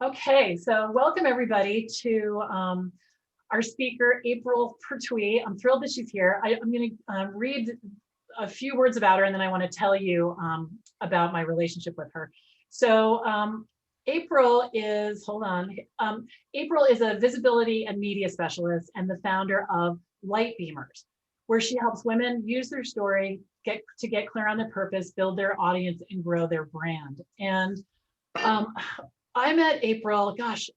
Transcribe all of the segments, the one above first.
Okay, so welcome everybody to our speaker, April Purtuit. I'm thrilled that she's here. I'm going to read a few words about her, and then I want to tell you about my relationship with her. So April is, hold on, April is a visibility and media specialist and the founder of Light Beamers, where she helps women use their story, get clear on their purpose, build their audience, and grow their brand. And I met April, gosh,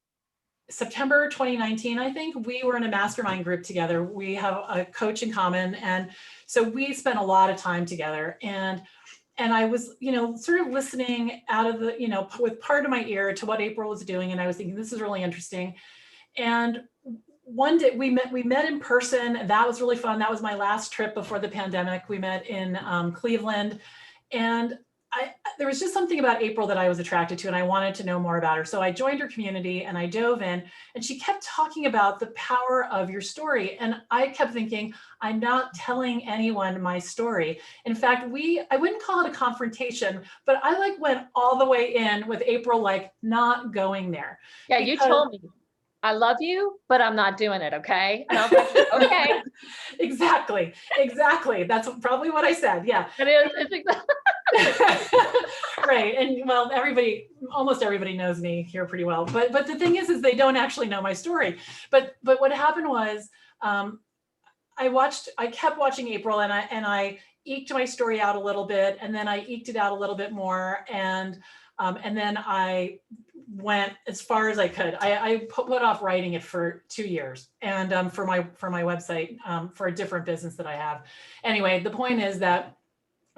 September 2019, I think. We were in a mastermind group together. We have a coach in common. And so we spent a lot of time together. And I was, sort of listening out of the, with part of my ear to what April was doing. And I was thinking, this is really interesting. And one day we met in person. That was really fun. That was my last trip before the pandemic. We met in Cleveland. And there was just something about April that I was attracted to, and I wanted to know more about her. So I joined her community and I dove in, and she kept talking about the power of your story. And I kept thinking, I'm not telling anyone my story. In fact, I wouldn't call it a confrontation, but I went all the way in with April, not going there. Yeah, you told me, I love you, but I'm not doing it, okay? And I was like, okay. Exactly. That's probably what I said. Yeah. It is. It's exactly. Right. And well, almost everybody knows me here pretty well. But the thing is they don't actually know my story. But what happened was I kept watching April, and I eked my story out a little bit, and then I eked it out a little bit more. And then I went as far as I could. I put off writing it for 2 years, and for my website, for a different business that I have. Anyway, the point is that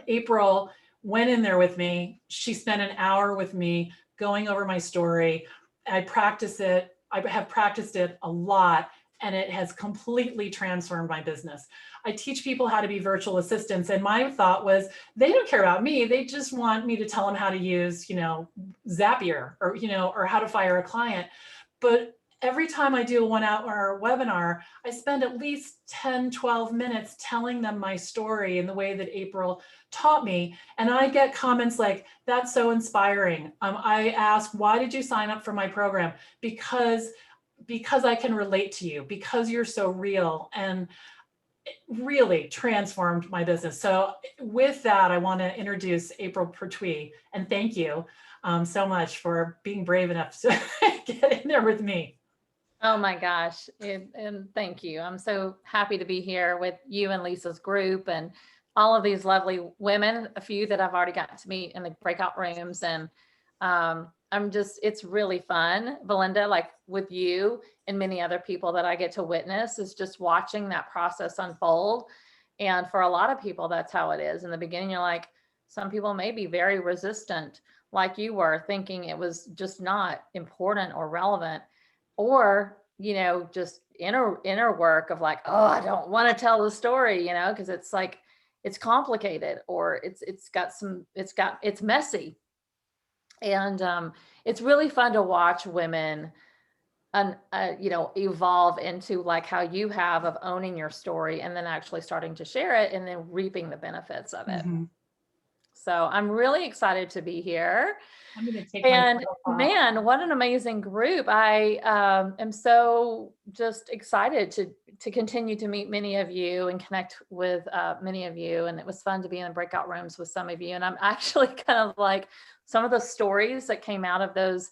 April went in there with me. She spent an hour with me going over my story. I practice it. I have practiced it a lot, and it has completely transformed my business. I teach people how to be virtual assistants. And my thought was, they don't care about me. They just want me to tell them how to use, Zapier or how to fire a client. But every time I do a 1 hour webinar, I spend at least 10, 12 minutes telling them my story in the way that April taught me. And I get comments like, that's so inspiring. I ask, why did you sign up for my program? Because I can relate to you, because you're so real. And it really transformed my business. So with that, I want to introduce April Purtuit, and thank you so much for being brave enough to get in there with me. Oh my gosh. And thank you. I'm so happy to be here with you and Lisa's group and all of these lovely women, a few that I've already gotten to meet in the breakout rooms. And it's really fun, Belinda, like with you and many other people that I get to witness, is just watching that process unfold. And for a lot of people, that's how it is. In the beginning, you're like, some people may be very resistant, like you were, thinking it was just not important or relevant, or, just inner work of like, oh, I don't want to tell the story, because it's like, it's complicated, or it's messy. And it's really fun to watch women evolve into like how you have, of owning your story and then actually starting to share it and then reaping the benefits of it. Mm-hmm. So I'm really excited to be here. I'm going to take and man, what an amazing group. I am so just excited to continue to meet many of you and connect with many of you. And it was fun to be in the breakout rooms with some of you. And I'm actually kind of like, some of the stories that came out of those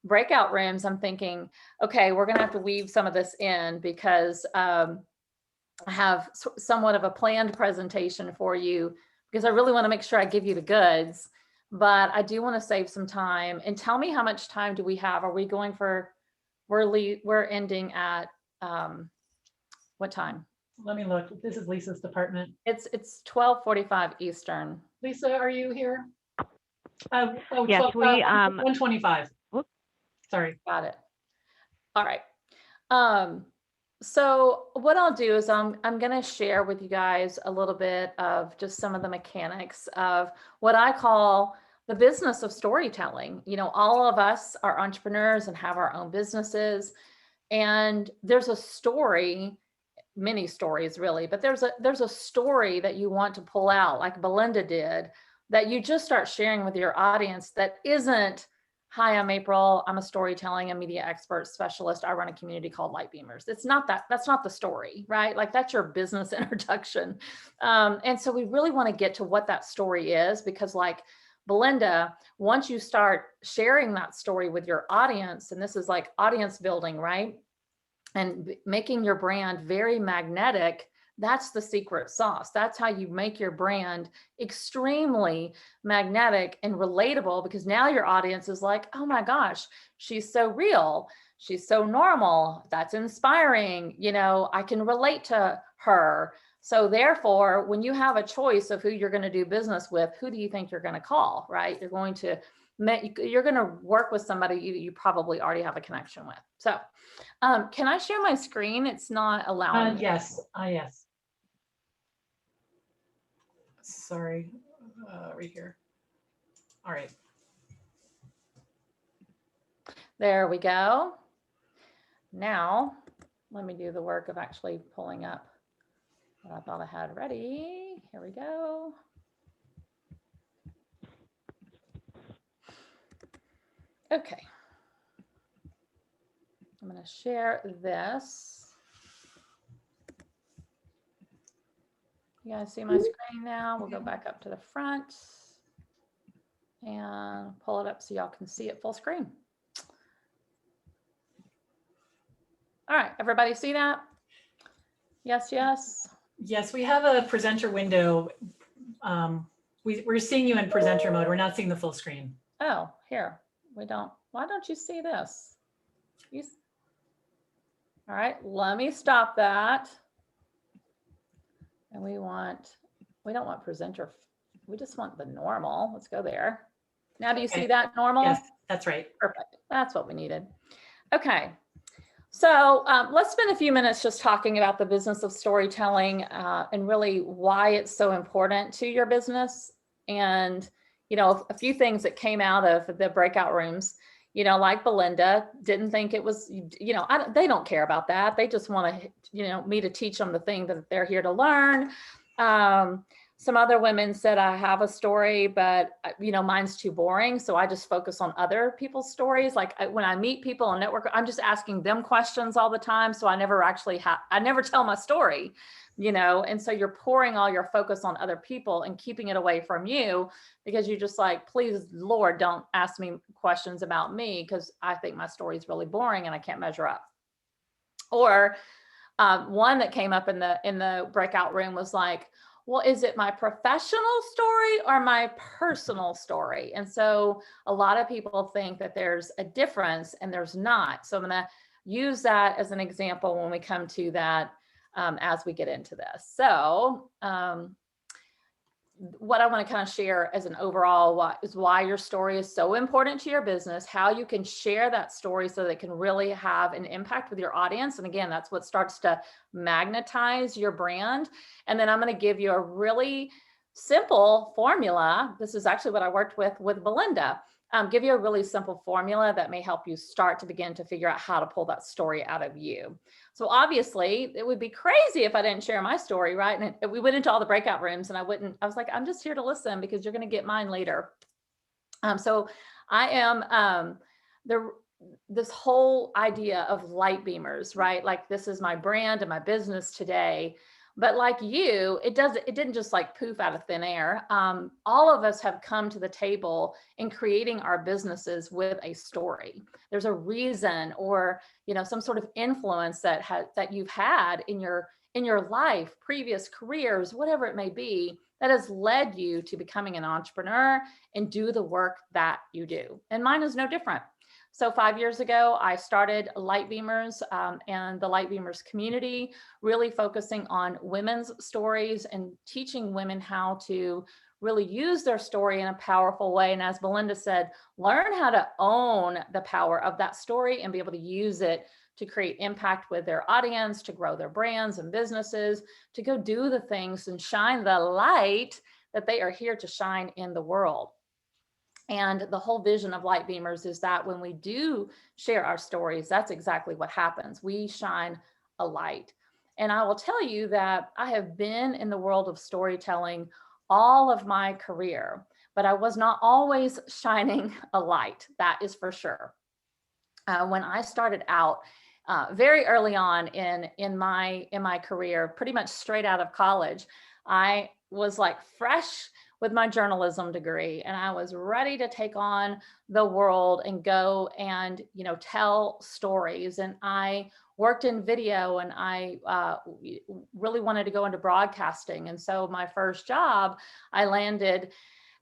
breakout rooms, I'm thinking, okay, we're going to have to weave some of this in, because I have somewhat of a planned presentation for you, because I really want to make sure I give you the goods, but I do want to save some time. And tell me, how much time do we have? Are we going for, we're ending at what time? Let me look. This is Lisa's department. It's 12:45 Eastern. Lisa, are you here? Yes, 125. Whoops. Sorry. Got it. All right. So what I'll do is I'm going to share with you guys a little bit of just some of the mechanics of what I call the business of storytelling. All of us are entrepreneurs and have our own businesses, and there's a story, many stories really, but there's a story that you want to pull out, like Belinda did, that you just start sharing with your audience, that isn't hi, I'm April. I'm a storytelling and media expert specialist. I run a community called Light Beamers. It's not that, that's not the story, right? Like that's your business introduction. And so we really want to get to what that story is, because like Belinda, once you start sharing that story with your audience, and this is like audience building, right? And making your brand very magnetic, that's the secret sauce. That's how you make your brand extremely magnetic and relatable, because now your audience is like, oh my gosh, she's so real. She's so normal. That's inspiring. You know, I can relate to her. So therefore, when you have a choice of who you're going to do business with, who do you think you're going to call, right? You're going to work with somebody you probably already have a connection with. So can I share my screen? It's not allowing me. Yes, yes. Sorry, right here. All right. There we go. Now, let me do the work of actually pulling up what I thought I had ready. Here we go. Okay. I'm going to share this. You guys see my screen now? We'll go back up to the front and pull it up so y'all can see it full screen. All right, everybody see that? Yes, yes. Yes, we have a presenter window. We're seeing you in presenter mode. We're not seeing the full screen. Oh, here, we don't. Why don't you see this? All right, let me stop that. And we don't want presenter. We just want the normal. Let's go there. Now, do you see that normal? Yes, that's right. Perfect. That's what we needed. Okay. So let's spend a few minutes just talking about the business of storytelling and really why it's so important to your business. And, you know, a few things that came out of the breakout rooms, you know, like Belinda didn't think it was, you know, they don't care about that. They just want to, you know, me to teach them the thing that they're here to learn. Some other women said, I have a story, but you know, mine's too boring. So I just focus on other people's stories. Like when I meet people on network, I'm just asking them questions all the time. So I never I never tell my story, you know? And so you're pouring all your focus on other people and keeping it away from you, because you're just like, please, Lord, don't ask me questions about me, because I think my story is really boring and I can't measure up. Or one that came up in the breakout room was like, well, is it my professional story or my personal story? And so a lot of people think that there's a difference, and there's not. So I'm going to use that as an example when we come to that as we get into this. So what I want to kind of share as an overall is why your story is so important to your business, how you can share that story so that it can really have an impact with your audience. And again, that's what starts to magnetize your brand. And then I'm going to give you a really simple formula. This is actually what I worked with Belinda. Give you a really simple formula that may help you start to begin to figure out how to pull that story out of you. So obviously it would be crazy if I didn't share my story, right? And we went into all the breakout rooms and I was like, I'm just here to listen because you're going to get mine later. So I am this whole idea of light beamers, right? Like this is my brand and my business today. But like you, it didn't just like poof out of thin air. All of us have come to the table in creating our businesses with a story. There's a reason, or you know, some sort of influence that you've had in your life, previous careers, whatever it may be, that has led you to becoming an entrepreneur and do the work that you do. And mine is no different. So 5 years ago, I started Light Beamers and the Light Beamers community, really focusing on women's stories and teaching women how to really use their story in a powerful way. And as Belinda said, learn how to own the power of that story and be able to use it to create impact with their audience, to grow their brands and businesses, to go do the things and shine the light that they are here to shine in the world. And the whole vision of Light Beamers is that when we do share our stories, that's exactly what happens. We shine a light. And I will tell you that I have been in the world of storytelling all of my career. but I was not always shining a light. That is for sure. When I started out very early on in my career, pretty much straight out of college, I was like fresh with my journalism degree, and I was ready to take on the world and go and tell stories. And I worked in video, and I really wanted to go into broadcasting. And so my first job, I landed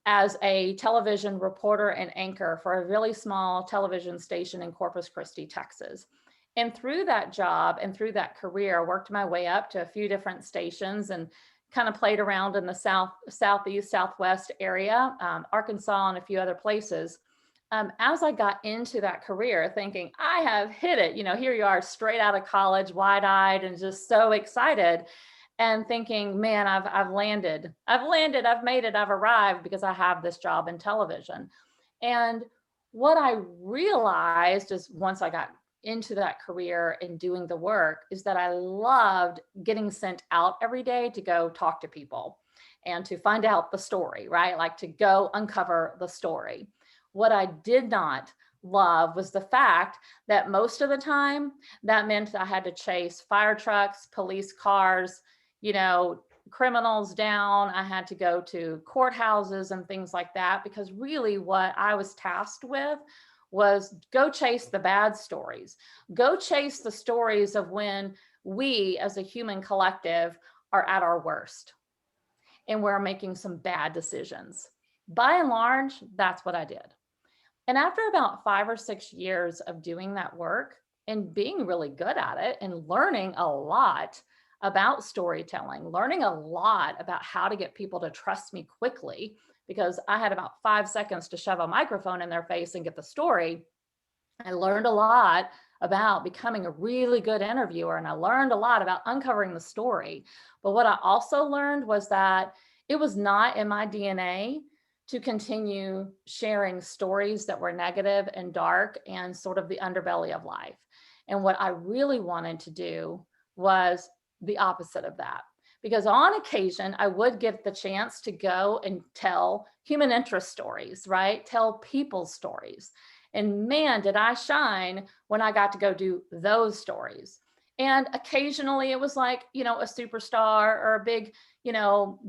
as a television reporter and anchor for a really small television station in Corpus Christi, Texas. And through that job and through that career, I worked my way up to a few different stations and kind of played around in the southeast, southwest area, Arkansas, and a few other places. As I got into that career, thinking I have hit it, here you are straight out of college, wide-eyed and just so excited, and thinking, man, I've landed, I've made it, I've arrived because I have this job in television. And what I realized is once I got into that career and doing the work is that I loved getting sent out every day to go talk to people and to find out the story, right? Like to go uncover the story. What I did not love was the fact that most of the time that meant I had to chase fire trucks, police cars, criminals down. I had to go to courthouses and things like that, because really what I was tasked with was go chase the bad stories, go chase the stories of when we as a human collective are at our worst and we're making some bad decisions. By and large, that's what I did. And after about 5 or 6 years of doing that work and being really good at it and learning a lot about storytelling, learning a lot about how to get people to trust me quickly, because I had about 5 seconds to shove a microphone in their face and get the story. I learned a lot about becoming a really good interviewer, and I learned a lot about uncovering the story. But what I also learned was that it was not in my DNA to continue sharing stories that were negative and dark and sort of the underbelly of life. And what I really wanted to do was the opposite of that. Because on occasion, I would get the chance to go and tell human interest stories, right? Tell people's stories. And man, did I shine when I got to go do those stories. And occasionally it was like, a superstar or a big,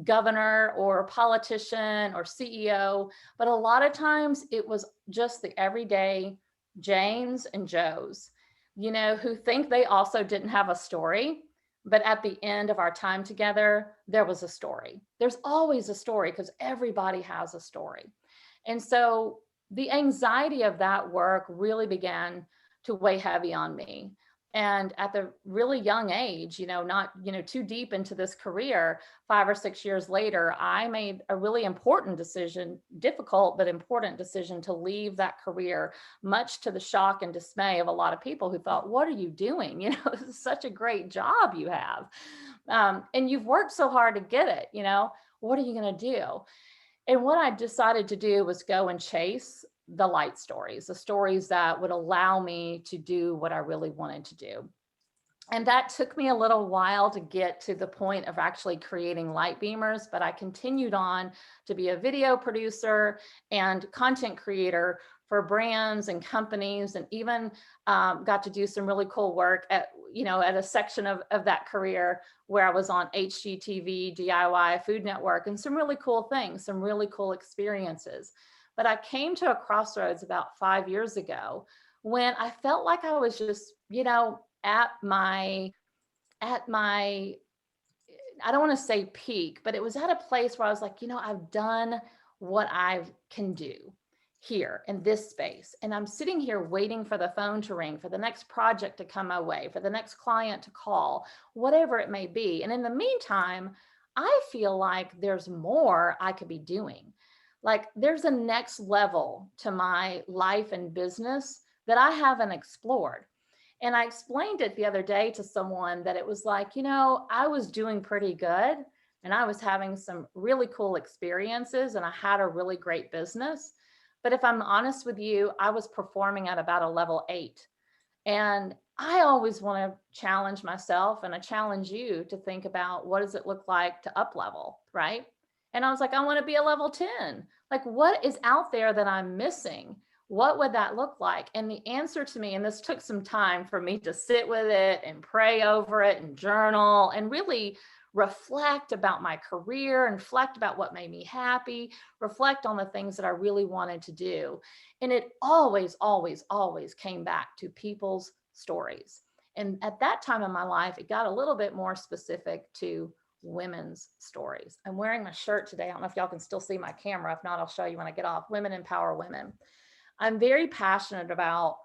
governor or a politician or CEO. But a lot of times it was just the everyday Janes and Joes, who think they also didn't have a story. But at the end of our time together, there was a story. There's always a story because everybody has a story. And so the anxiety of that work really began to weigh heavy on me. And at the really young age, not, too deep into this career, 5 or 6 years later, I made a really important decision, difficult, but important decision to leave that career, much to the shock and dismay of a lot of people who thought, what are you doing? This is such a great job you have. And you've worked so hard to get it, what are you going to do? And what I decided to do was go and chase the light stories, the stories that would allow me to do what I really wanted to do. And that took me a little while to get to the point of actually creating light beamers, but I continued on to be a video producer and content creator for brands and companies, and even got to do some really cool work at a section of that career where I was on HGTV, DIY, Food Network, and some really cool things, some really cool experiences. But I came to a crossroads about 5 years ago when I felt like I was just, at my, I don't want to say peak, but it was at a place where I was like, I've done what I can do here in this space. And I'm sitting here waiting for the phone to ring, for the next project to come my way, for the next client to call, whatever it may be. And in the meantime, I feel like there's more I could be doing. Like there's a next level to my life and business that I haven't explored. And I explained it the other day to someone that it was like, I was doing pretty good and I was having some really cool experiences and I had a really great business. But if I'm honest with you, I was performing at about a level 8. And I always want to challenge myself, and I challenge you to think about, what does it look like to up level, right? And I was like, I want to be a level 10. Like, what is out there that I'm missing? What would that look like? And the answer to me, and this took some time for me to sit with it and pray over it and journal and really reflect about my career and reflect about what made me happy, reflect on the things that I really wanted to do. And it always, always, always came back to people's stories. And at that time in my life, it got a little bit more specific to women's stories. I'm wearing my shirt today. I don't know if y'all can still see my camera. If not, I'll show you when I get off. Women empower women. I'm very passionate about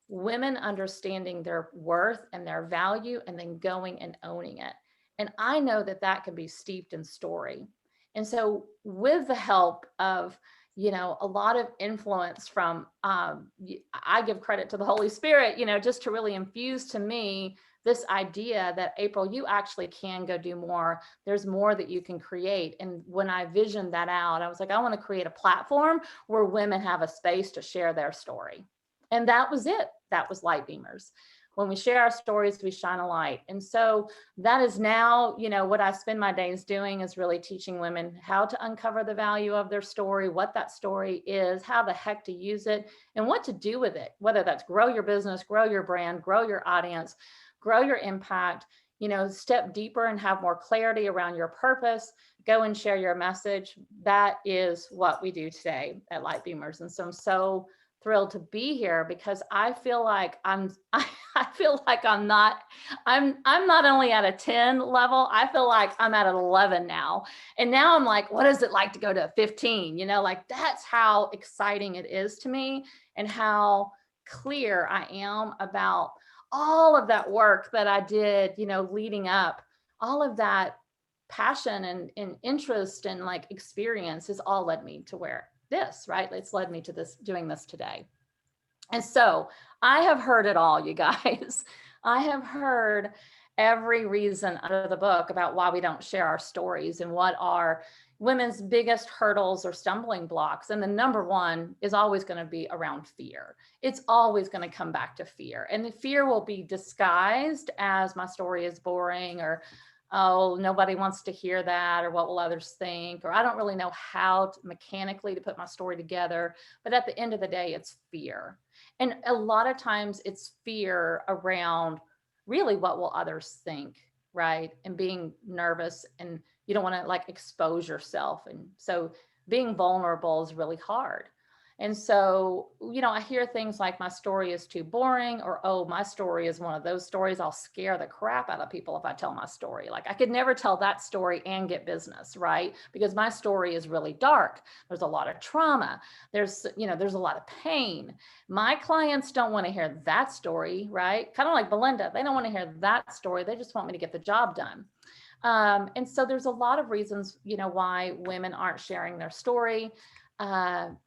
women understanding their worth and their value and then going and owning it. And I know that that can be steeped in story. And so with the help of, a lot of influence from, I give credit to the Holy Spirit, just to really infuse to me this idea that, April, you actually can go do more. There's more that you can create. And when I visioned that out, I was like, I want to create a platform where women have a space to share their story. And that was it. That was Light Beamers. When we share our stories, we shine a light. And so that is now, what I spend my days doing is really teaching women how to uncover the value of their story, what that story is, how the heck to use it, and what to do with it, whether that's grow your business, grow your brand, grow your audience, grow your impact, step deeper and have more clarity around your purpose, go and share your message. That is what we do today at Light Beamers. And so I'm so thrilled to be here because I feel like I'm not only at a 10 level, I feel like I'm at an 11 now. And now I'm like, what is it like to go to a 15? Like that's how exciting it is to me and how clear I am about all of that work that I did, leading up, all of that passion and interest and like experience has all led me to where this, right? It's led me to this, doing this today. And so I have heard it all, you guys. I have heard every reason under the book about why we don't share our stories and what are women's biggest hurdles or stumbling blocks. And the number one is always going to be around fear. It's always going to come back to fear. And the fear will be disguised as my story is boring, or oh, nobody wants to hear that, or what will others think, or I don't really know how to mechanically to put my story together. But at the end of the day, it's fear. And a lot of times it's fear around really what will others think, right? And being nervous, and you don't want to like expose yourself. And so being vulnerable is really hard. And so, I hear things like my story is too boring, or, oh, my story is one of those stories. I'll scare the crap out of people if I tell my story. Like I could never tell that story and get business, right? Because my story is really dark. There's a lot of trauma. There's a lot of pain. My clients don't want to hear that story, right? Kind of like Belinda. They don't want to hear that story. They just want me to get the job done. And so there's a lot of reasons, why women aren't sharing their story. And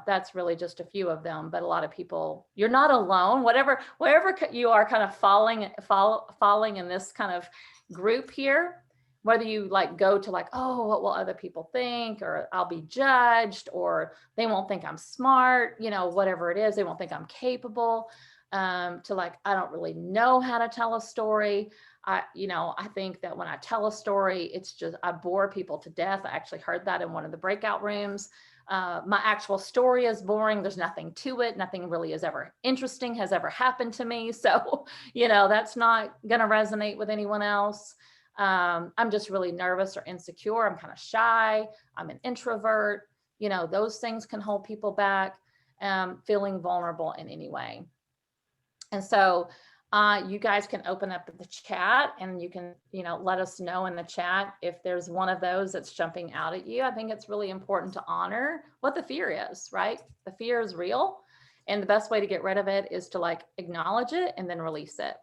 that's really just a few of them, but a lot of people, you're not alone, wherever you are kind of falling in this kind of group here, whether you like go to like, oh, what will other people think, or I'll be judged, or they won't think I'm smart, whatever it is, they won't think I'm capable, to like, I don't really know how to tell a story. I think that when I tell a story, it's just, I bore people to death. I actually heard that in one of the breakout rooms. My actual story is boring. There's nothing to it. Nothing really is ever interesting has ever happened to me. So, that's not going to resonate with anyone else. I'm just really nervous or insecure. I'm kind of shy. I'm an introvert. Those things can hold people back, feeling vulnerable in any way. And so you guys can open up the chat and you can, let us know in the chat if there's one of those that's jumping out at you. I think it's really important to honor what the fear is, right? The fear is real. And the best way to get rid of it is to like acknowledge it and then release it.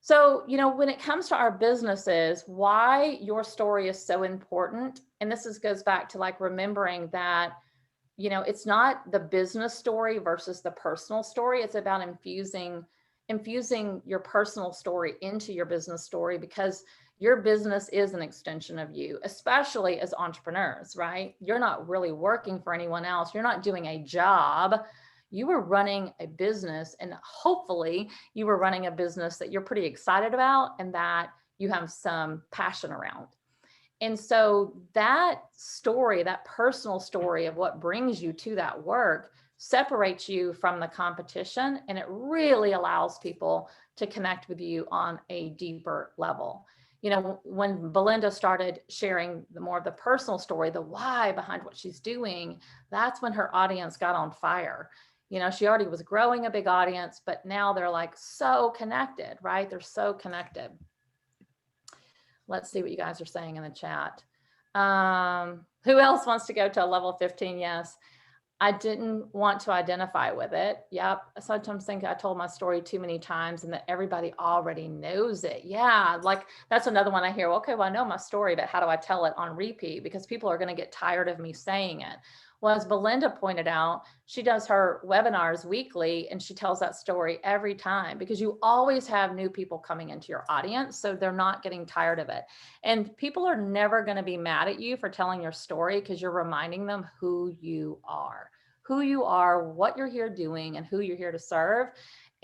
So, when it comes to our businesses, why your story is so important. And this goes back to like remembering that, it's not the business story versus the personal story. It's about infusing your personal story into your business story, because your business is an extension of you, especially as entrepreneurs, right? You're not really working for anyone else. You're not doing a job. You are running a business, and hopefully you are running a business that you're pretty excited about and that you have some passion around. And so that story, that personal story of what brings you to that work separates you from the competition, and it really allows people to connect with you on a deeper level. You know, when Belinda started sharing the more of the personal story, the why behind what she's doing, that's when her audience got on fire. You know, she already was growing a big audience, but now they're like so connected, right? They're so connected. Let's see what you guys are saying in the chat. Who else wants to go to a level 15? Yes. I didn't want to identify with it. Yep. I sometimes think I told my story too many times and that everybody already knows it. Yeah. Like that's another one I hear. Okay, well, I know my story, but how do I tell it on repeat? Because people are going to get tired of me saying it. Well, as Belinda pointed out, she does her webinars weekly and she tells that story every time because you always have new people coming into your audience. So they're not getting tired of it. And people are never going to be mad at you for telling your story because you're reminding them who you are, what you're here doing, and who you're here to serve.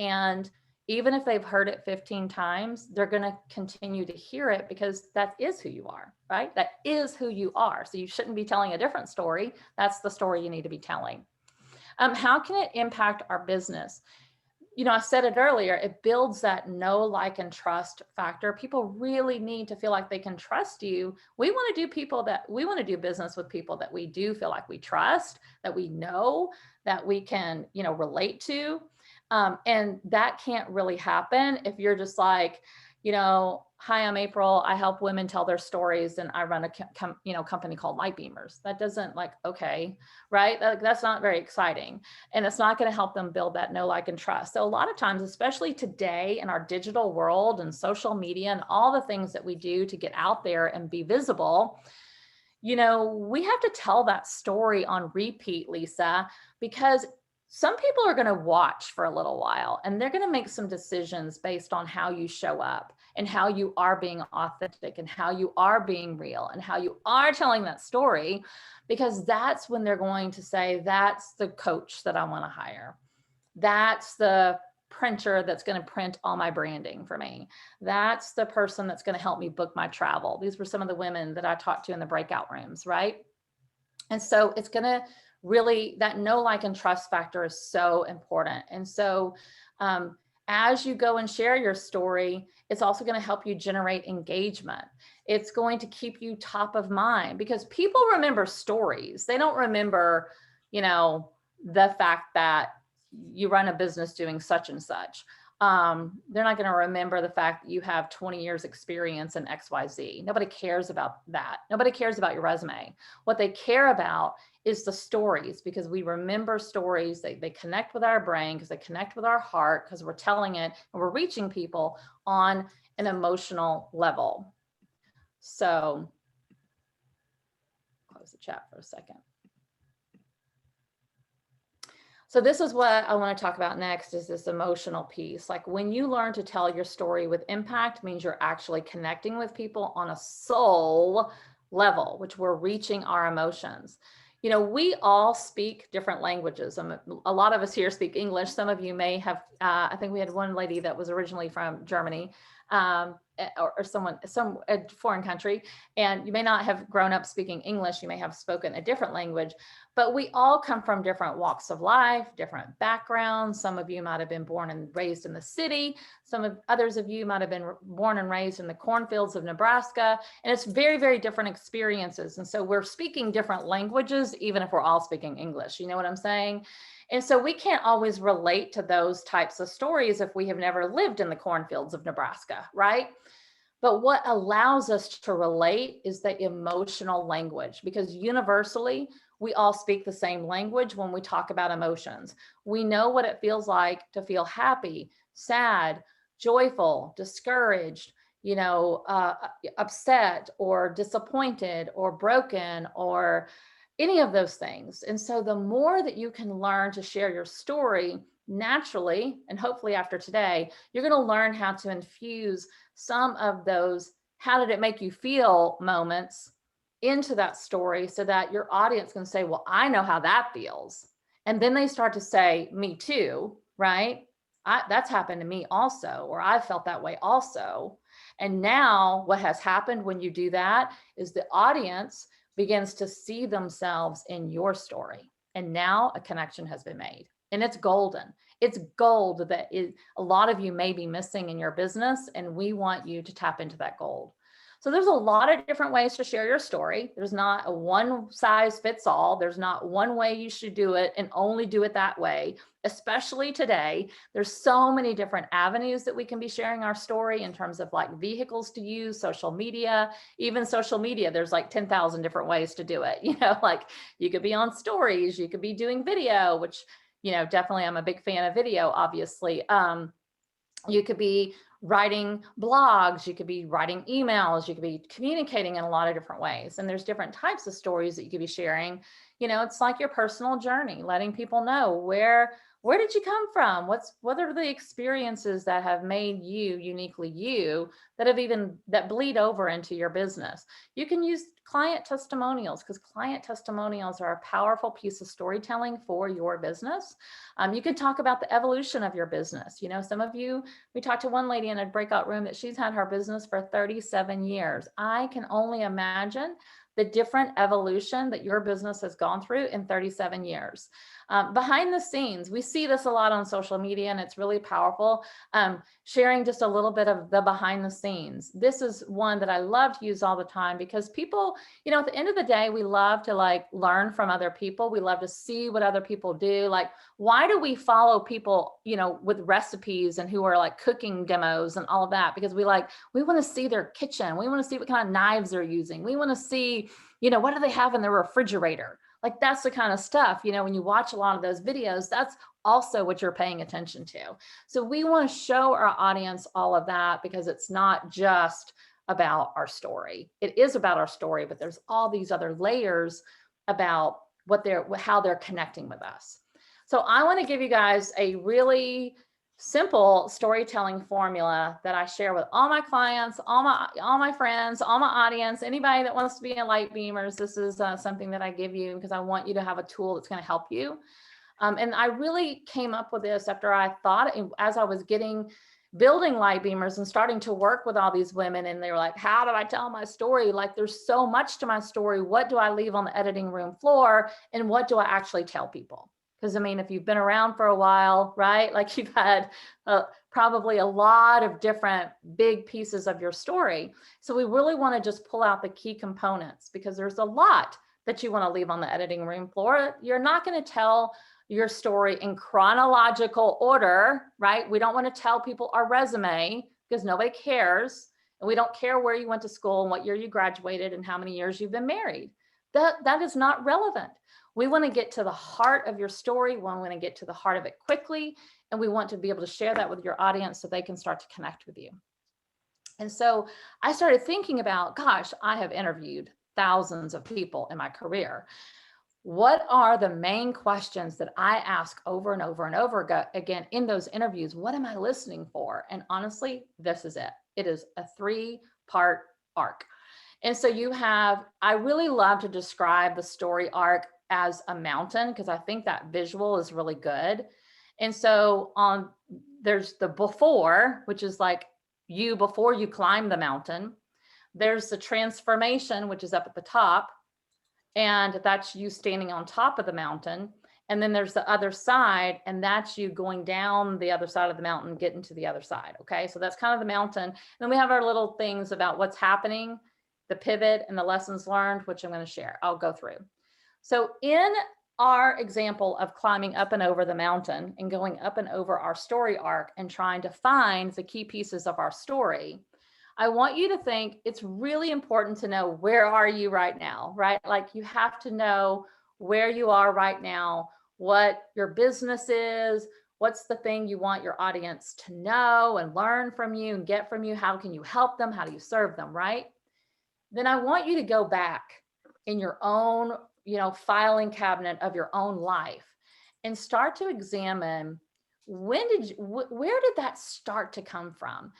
And even if they've heard it 15 times, they're going to continue to hear it because that is who you are, right? That is who you are. So you shouldn't be telling a different story. That's the story you need to be telling. How can it impact our business? You know, I said it earlier, it builds that know, like, and trust factor. People really need to feel like they can trust you. We want to do business with people that we do feel like we trust, that we know, that we can, you know, relate to. And that can't really happen if you're just like, you know, hi, I'm April. I help women tell their stories and I run a company called Light Beamers. That doesn't okay, right? That's not very exciting. And it's not going to help them build that know, like, and trust. So a lot of times, especially today in our digital world and social media and all the things that we do to get out there and be visible, you know, we have to tell that story on repeat, Lisa, because some people are going to watch for a little while and they're going to make some decisions based on how you show up and how you are being authentic and how you are being real and how you are telling that story, because that's when they're going to say, that's the coach that I want to hire. That's the printer that's going to print all my branding for me. That's the person that's going to help me book my travel. These were some of the women that I talked to in the breakout rooms, right? And so it's going to really, that know, like, and trust factor is so important. And so as you go and share your story, it's also going to help you generate engagement. It's going to keep you top of mind because people remember stories. They don't remember, you know, the fact that you run a business doing such and such. They're not going to remember the fact that you have 20 years experience in XYZ. Nobody cares about that. Nobody cares about your resume. What they care about is the stories, because we remember stories. They connect with our brain because they connect with our heart because we're telling it and we're reaching people on an emotional level. So close the chat for a second. So this is what I want to talk about next, is this emotional piece. Like when you learn to tell your story with impact, means you're actually connecting with people on a soul level, which we're reaching our emotions. You know, we all speak different languages. A lot of us here speak English. Some of you may have, I think we had one lady that was originally from Germany, or some foreign country, and you may not have grown up speaking English. You may have spoken a different language, but we all come from different walks of life, different backgrounds. Some of you might have been born and raised in the city. Others of you might have been born and raised in the cornfields of Nebraska, and it's very, very different experiences. And so we're speaking different languages, even if we're all speaking English. You know what I'm saying? And so we can't always relate to those types of stories if we have never lived in the cornfields of Nebraska, right? But what allows us to relate is the emotional language, because universally, we all speak the same language when we talk about emotions. We know what it feels like to feel happy, sad, joyful, discouraged, you know, upset or disappointed or broken or any of those things. And so the more that you can learn to share your story naturally, and hopefully after today, you're going to learn how to infuse some of those how did it make you feel moments into that story, so that your audience can say, well, I know how that feels. And then they start to say, me too, right? that's happened to me also, or I felt that way also. And now what has happened when you do that is the audience begins to see themselves in your story. And now a connection has been made, and it's golden. It's gold that a lot of you may be missing in your business, and we want you to tap into that gold. So there's a lot of different ways to share your story. There's not a one size fits all. There's not one way you should do it and only do it that way, especially today. There's so many different avenues that we can be sharing our story in terms of like vehicles to use, social media, even social media. There's like 10,000 different ways to do it. Like you could be on stories, you could be doing video, which, definitely I'm a big fan of video, obviously. You could be writing blogs, you could be writing emails, you could be communicating in a lot of different ways. And there's different types of stories that you could be sharing. It's like your personal journey, letting people know where did you come from? What are the experiences that have made you uniquely you that bleed over into your business? You can use client testimonials, because client testimonials are a powerful piece of storytelling for your business. You can talk about the evolution of your business. Some of you, we talked to one lady in a breakout room that she's had her business for 37 years. I can only imagine the different evolution that your business has gone through in 37 years. Behind the scenes, we see this a lot on social media, and it's really powerful. Sharing just a little bit of the behind the scenes. This is one that I love to use all the time, because people, at the end of the day, we love to like learn from other people. We love to see what other people do. Like, why do we follow people, with recipes and who are like cooking demos and all of that? Because we want to see their kitchen. We want to see what kind of knives they're using. We want to see, what do they have in their refrigerator? Like, that's the kind of stuff, when you watch a lot of those videos, that's also what you're paying attention to. So we want to show our audience all of that, because it's not just about our story. It is about our story, but there's all these other layers about how they're connecting with us. So I want to give you guys a really simple storytelling formula that I share with all my clients, all my friends, all my audience, anybody that wants to be in Light Beamers. This is something that I give you because I want you to have a tool that's going to help you. And I really came up with this after I thought, as I was building Light Beamers and starting to work with all these women, and they were like, how do I tell my story? Like, there's so much to my story. What do I leave on the editing room floor? And what do I actually tell people? Because if you've been around for a while, right? Like, you've had probably a lot of different big pieces of your story. So we really want to just pull out the key components, because there's a lot that you want to leave on the editing room floor. You're not going to tell your story in chronological order, right? We don't want to tell people our resume, because nobody cares. And we don't care where you went to school and what year you graduated and how many years you've been married. That is not relevant. We want to get to the heart of your story. We want to get to the heart of it quickly. And we want to be able to share that with your audience so they can start to connect with you. And so I started thinking about, gosh, I have interviewed thousands of people in my career. What are the main questions that I ask over and over and over again in those interviews? What am I listening for? And honestly, this is it. It is a 3-part arc. And so I really love to describe the story arc as a mountain, because I think that visual is really good. And so there's the before, which is like you before you climb the mountain. There's the transformation, which is up at the top. And that's you standing on top of the mountain. And then there's the other side, and that's you going down the other side of the mountain, getting to the other side. Okay. So that's kind of the mountain. And then we have our little things about what's happening, the pivot and the lessons learned, which I'm going to share. I'll go through. So in our example of climbing up and over the mountain and going up and over our story arc and trying to find the key pieces of our story, I want you to think it's really important to know, where are you right now, right? Like, you have to know where you are right now, what your business is, what's the thing you want your audience to know and learn from you and get from you. How can you help them? How do you serve them, right? Then I want you to go back in your own, filing cabinet of your own life and start to examine, where did that start to come from?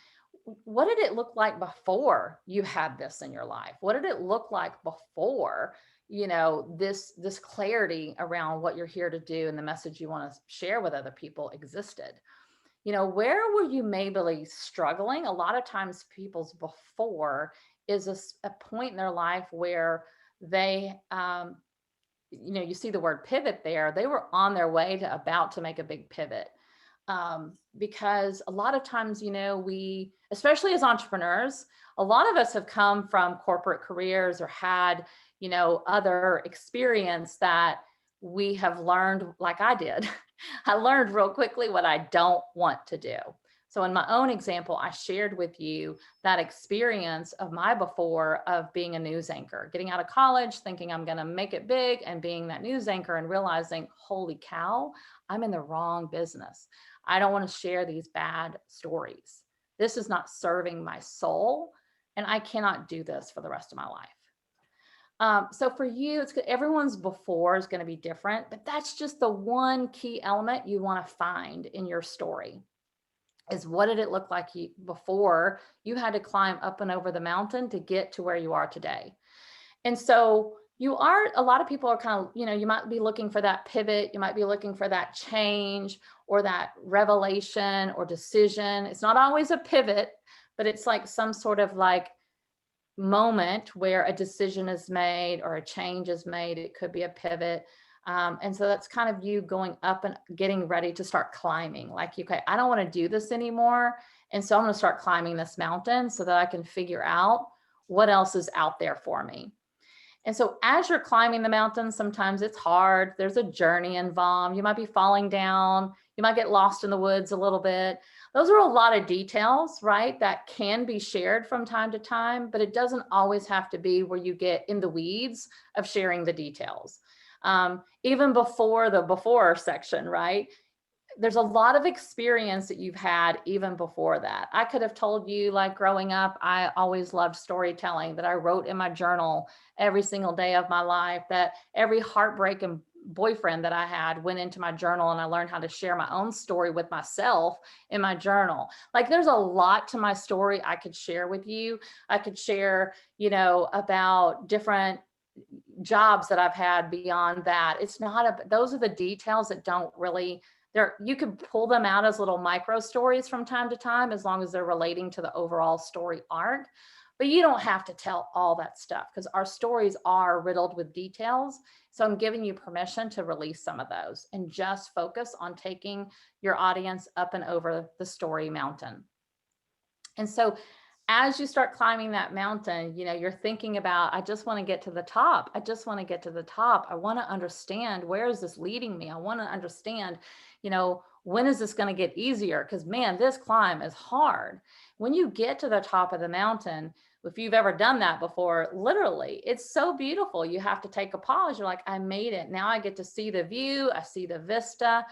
What did it look like before you had this in your life? What did it look like before, this clarity around what you're here to do and the message you want to share with other people existed? where were you maybe struggling? A lot of times people's before is a point in their life where they, you see the word pivot there. They were on their way to about to make a big pivot. Because a lot of times, we, especially as entrepreneurs, a lot of us have come from corporate careers or had, other experience that we have learned, like I did. I learned real quickly what I don't want to do. So in my own example, I shared with you that experience of my before of being a news anchor, getting out of college, thinking I'm going to make it big and being that news anchor and realizing, holy cow, I'm in the wrong business. I don't want to share these bad stories. This is not serving my soul, and I cannot do this for the rest of my life. So for you, it's good. Everyone's before is going to be different, but that's just the one key element you want to find in your story. Is what did it look like before you had to climb up and over the mountain to get to where you are today? And so a lot of people are kind of, you might be looking for that pivot. You might be looking for that change or that revelation or decision. It's not always a pivot, but it's like some sort of like moment where a decision is made or a change is made. It could be a pivot. And so that's kind of you going up and getting ready to start climbing. Like, okay, I don't want to do this anymore. And so I'm going to start climbing this mountain so that I can figure out what else is out there for me. And so as you're climbing the mountain, sometimes it's hard. There's a journey involved. You might be falling down. You might get lost in the woods a little bit. Those are a lot of details, right, that can be shared from time to time, but it doesn't always have to be where you get in the weeds of sharing the details. Even before the before section, right? There's a lot of experience that you've had even before that. I could have told you, like growing up, I always loved storytelling, that I wrote in my journal every single day of my life, that every heartbreak and boyfriend that I had went into my journal, and I learned how to share my own story with myself in my journal. Like there's a lot to my story I could share with you. I could share, about different jobs that I've had beyond that. It's not those are the details that don't really, you could pull them out as little micro stories from time to time, as long as they're relating to the overall story arc. But you don't have to tell all that stuff, because our stories are riddled with details. So I'm giving you permission to release some of those and just focus on taking your audience up and over the story mountain. And so as you start climbing that mountain, you're thinking about, I just want to get to the top. I just want to get to the top. I want to understand, where is this leading me? I want to understand, when is this going to get easier? Because man, this climb is hard. When you get to the top of the mountain, if you've ever done that before, literally, it's so beautiful. You have to take a pause. You're like, I made it. Now I get to see the view. I see the vista.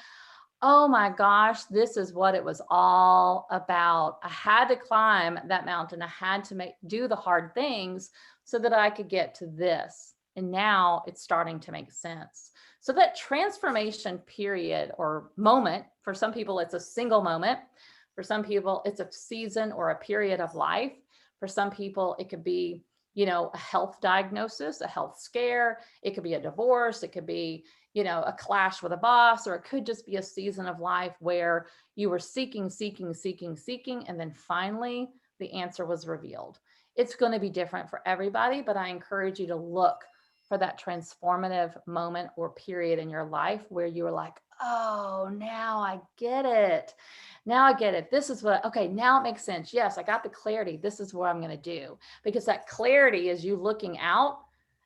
Oh my gosh, this is what it was all about. I had to climb that mountain. I had to do the hard things so that I could get to this. And now it's starting to make sense. So that transformation period or moment, for some people, it's a single moment. For some people, it's a season or a period of life. For some people, it could be, a health diagnosis, a health scare. It could be a divorce. It could be, a clash with a boss, or it could just be a season of life where you were seeking, and then finally the answer was revealed. It's going to be different for everybody, but I encourage you to look for that transformative moment or period in your life where you were like, oh, now I get it. Now I get it. This is okay, now it makes sense. Yes, I got the clarity. This is what I'm going to do. Because that clarity is you looking out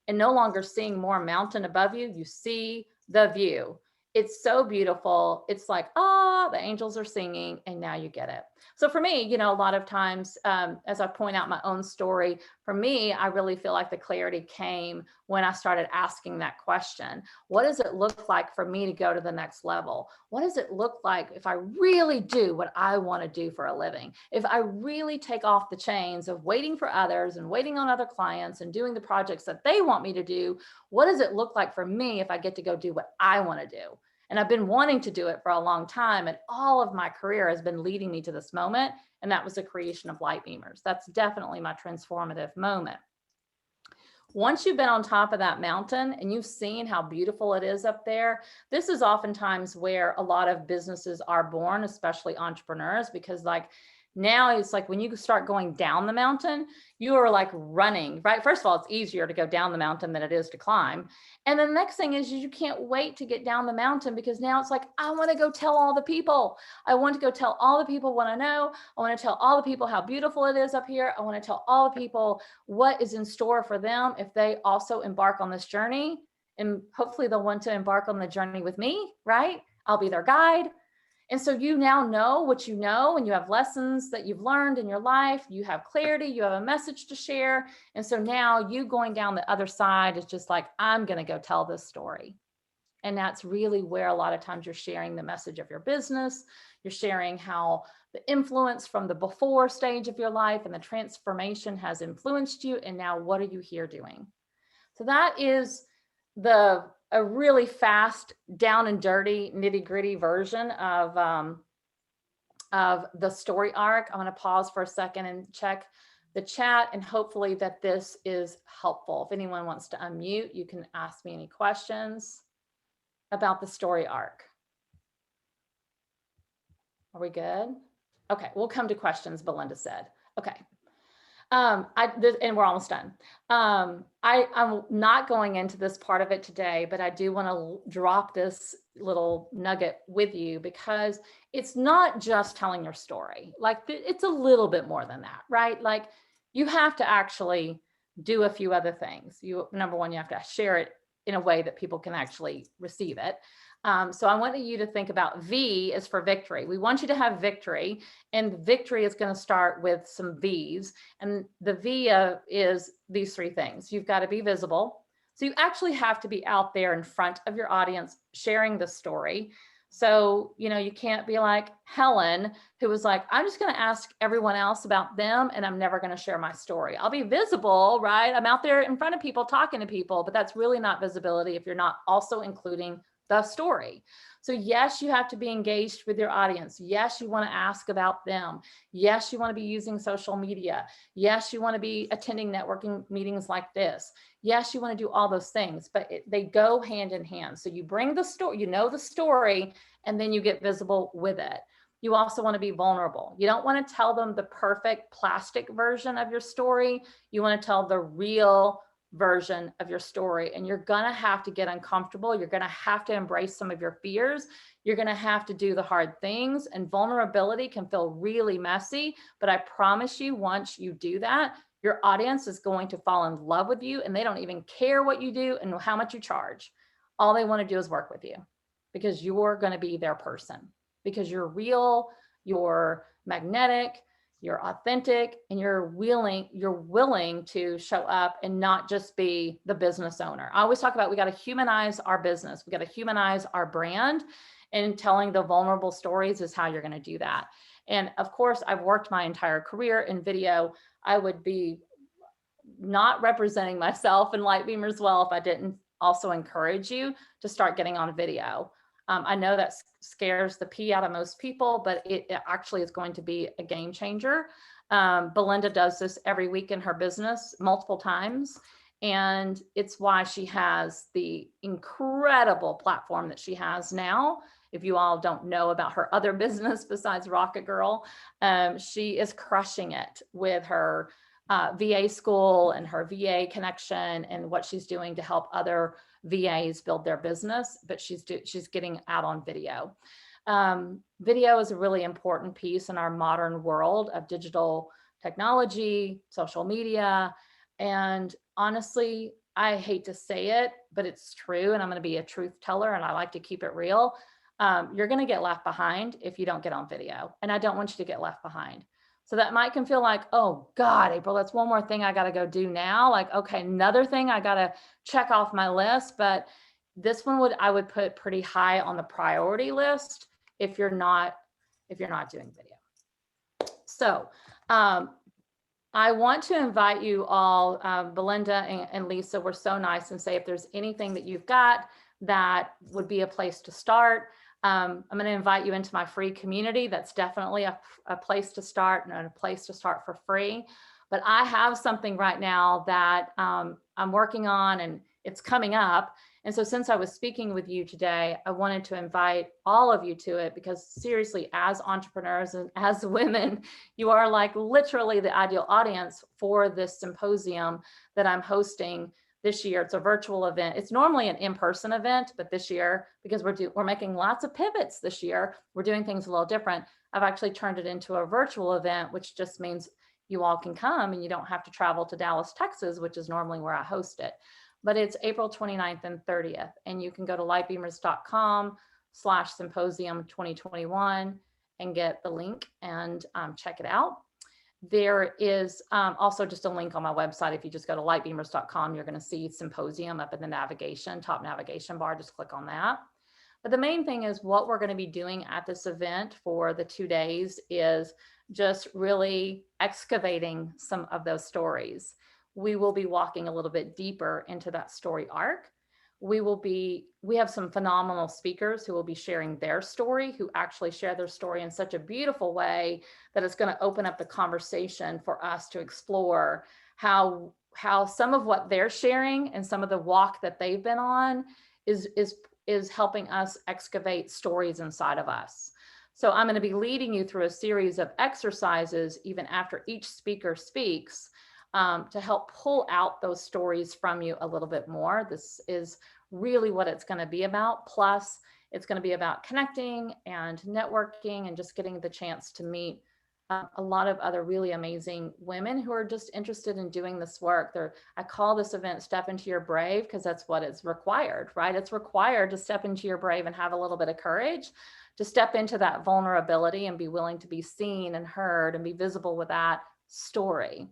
and no longer seeing more mountain above you. You see the view. It's so beautiful. It's like, the angels are singing, and now you get it. So for me, a lot of times, as I point out my own story, for me, I really feel like the clarity came when I started asking that question. What does it look like for me to go to the next level? What does it look like if I really do what I want to do for a living? If I really take off the chains of waiting for others and waiting on other clients and doing the projects that they want me to do, what does it look like for me if I get to go do what I want to do? And I've been wanting to do it for a long time, and all of my career has been leading me to this moment. And that was the creation of Light Beamers. That's definitely my transformative moment. Once you've been on top of that mountain and you've seen how beautiful it is up there, this is oftentimes where a lot of businesses are born, especially entrepreneurs, because like now it's like when you start going down the mountain, you are like running, right? First of all, it's easier to go down the mountain than it is to climb. And then the next thing is you can't wait to get down the mountain, because now it's like, I want to go tell all the people. I want to go tell all the people what I know. I want to tell all the people how beautiful it is up here. I want to tell all the people what is in store for them if they also embark on this journey. And hopefully they'll want to embark on the journey with me, right? I'll be their guide. And so you now know what you know, and you have lessons that you've learned in your life. You have clarity, you have a message to share. And so now you going down the other side is just like, I'm going to go tell this story. And that's really where a lot of times you're sharing the message of your business. You're sharing how the influence from the before stage of your life and the transformation has influenced you. And now what are you here doing? So that is a really fast, down and dirty, nitty gritty version of the story arc. I'm going to pause for a second and check the chat, and hopefully that this is helpful. If anyone wants to unmute, you can ask me any questions about the story arc. Are we good? Okay, we'll come to questions, Belinda said. Okay. And we're almost done. I'm not going into this part of it today, but I do want to drop this little nugget with you, because it's not just telling your story. Like it's a little bit more than that, right? Like you have to actually do a few other things. Number one, you have to share it in a way that people can actually receive it. So I want you to think about V is for victory. We want you to have victory, and victory is going to start with some V's. And the V is these three things. You've got to be visible. So you actually have to be out there in front of your audience sharing the story. So, you can't be like Helen, who was like, I'm just going to ask everyone else about them, and I'm never going to share my story. I'll be visible, right? I'm out there in front of people, talking to people, but that's really not visibility if you're not also including the story. So yes, you have to be engaged with your audience. Yes, you want to ask about them. Yes, you want to be using social media. Yes, you want to be attending networking meetings like this. Yes, you want to do all those things, but they go hand in hand. So you bring the story, the story, and then you get visible with it. You also want to be vulnerable. You don't want to tell them the perfect plastic version of your story. You want to tell the real version of your story, and you're going to have to get uncomfortable. You're going to have to embrace some of your fears. You're going to have to do the hard things, and vulnerability can feel really messy, but I promise you, once you do that, your audience is going to fall in love with you, and they don't even care what you do and how much you charge. All they want to do is work with you, because you're going to be their person, because you're real, you're magnetic, you're authentic, and you're willing to show up and not just be the business owner. I always talk about, we got to humanize our business. We got to humanize our brand, and telling the vulnerable stories is how you're going to do that. And of course, I've worked my entire career in video. I would be not representing myself in Lightbeamer as well if I didn't also encourage you to start getting on video. I know that scares the pee out of most people, but it actually is going to be a game changer. Belinda does this every week in her business multiple times, and it's why she has the incredible platform that she has now. If you all don't know about her other business besides Rocket Girl, she is crushing it with her VA school and her VA connection and what she's doing to help other VAs build their business, but she's getting out on video. Video is a really important piece in our modern world of digital technology, social media. And honestly, I hate to say it, but it's true. And I'm going to be a truth teller, and I like to keep it real. You're going to get left behind if you don't get on video. And I don't want you to get left behind. So that might can feel like, oh God, April, that's one more thing I got to go do now. Like, okay, another thing I got to check off my list. But this one I would put pretty high on the priority list if you're not doing video. So I want to invite you all, Belinda and Lisa were so nice, and say if there's anything that you've got that would be a place to start. I'm going to invite you into my free community. That's definitely a place to start, and a place to start for free. But I have something right now that I'm I'm working on, and it's coming up. And so since I was speaking with you today, I wanted to invite all of you to it, because seriously, as entrepreneurs and as women, you are like literally the ideal audience for this symposium that I'm hosting this year. It's a virtual event. It's normally an in-person event, but this year, because we're making lots of pivots this year, we're doing things a little different. I've actually turned it into a virtual event, which just means you all can come and you don't have to travel to Dallas, Texas, which is normally where I host it. But it's April 29th and 30th. And you can go to lightbeamers.com/symposium 2021 and get the link and check it out. There is also just a link on my website. If you just go to lightbeamers.com, you're going to see symposium up in the navigation, top navigation bar. Just click on that. But the main thing is what we're going to be doing at this event for the 2 days is just really excavating some of those stories. We will be walking a little bit deeper into that story arc. We have some phenomenal speakers who will be sharing their story, who actually share their story in such a beautiful way that it's going to open up the conversation for us to explore how some of what they're sharing and some of the walk that they've been on is helping us excavate stories inside of us. So I'm going to be leading you through a series of exercises even after each speaker speaks, to help pull out those stories from you a little bit more. This is really what it's going to be about. Plus, it's going to be about connecting and networking and just getting the chance to meet a lot of other really amazing women who are just interested in doing this work. I call this event Step Into Your Brave, because that's what is required, right? It's required to step into your brave and have a little bit of courage to step into that vulnerability and be willing to be seen and heard and be visible with that story.